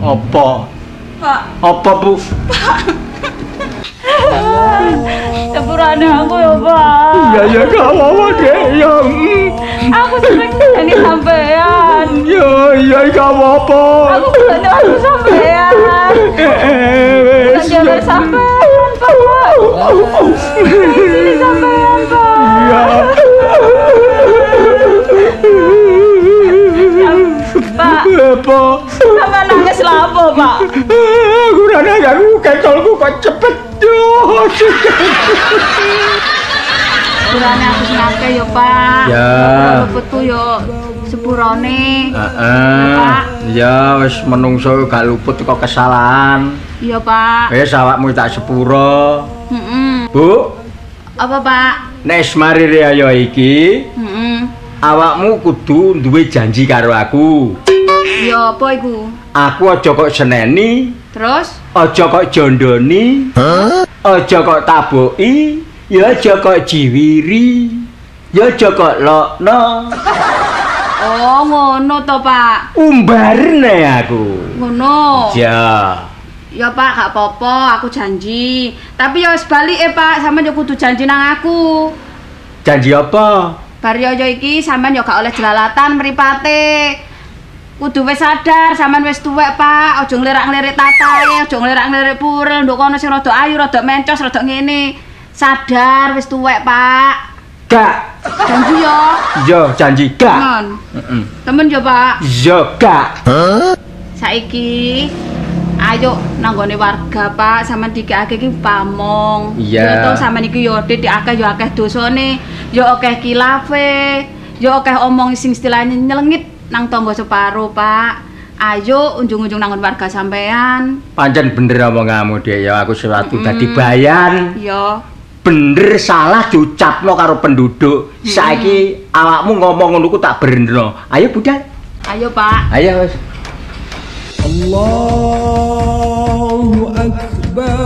Apa? Pak. Apa, Bu? Sepurane aku ya, Pak. Ya gak apa-apa, Dek. Ya. Aku sering ngene sampean. Ya gak apa-apa. Aku bukan aku sampean. Wes. Jangan sampean, Pak. Sini sampean, Pak. Ya. Pak. Apa? Sama nangis lapo, Pak? Aku ora nangis, ketolku kok cepet. Sepurane aku sing akeh ya, Pak. Ya. Petu yo sepurane. Heeh. Ya wis menungso gak luput kok kesalahan. Iya, Pak. Wis awakmu tak sepuro. Heeh. Bu, Apa, Pak? nek mari riyaya iki, Heeh. awakmu kudu duwe janji karo aku. Ya apa iku? Aku aja kok seneni, Terus? aja kok jondoni, aja kok taboki, ya aja kok jiwiri, ya aja kok lokno. Oh, ngono to, Pak. Umbarne aku. Ngono. Ya. Ya, Pak, gak apa-apa, aku janji. Tapi ya wis balike, Pak, sampean yo kudu janji nang aku. Janji apa? Bar yo iki sampean yo gak oleh jelalatan mripate. Kudu wis sadar, sampean wis tuwek, Pak. Aja ngelirak-ngelirik tatahe, aja ngelirak-ngelirik purel, nduk kono sing rada ayu, rada mencos, rada ngene. Sadar wis tuwek, Pak. Gak. Janji yo. Yo janji gak. Temen. Heeh. Temen yo, Pak. Yo gak. Saiki ayo nanggone warga, Pak, sampean dikake iki pamong. Iya. Ya to sampean iki yo akeh yo akeh dosane, yo akeh kilafe, yo akeh omong sing istilahnya nyelengit nang tangga separo, Pak. Ayo unjung-unjung nangon warga sampean. Pancen bener omonganmu, Dek. Ya aku sesuatu dadi bayan. Yo. Bener salah diucapno karo penduduk. Saiki awakmu ngomong ngono ku tak benerno. Ayo budal. Ayo, Pak. Ayo wis. Allahu Akbar.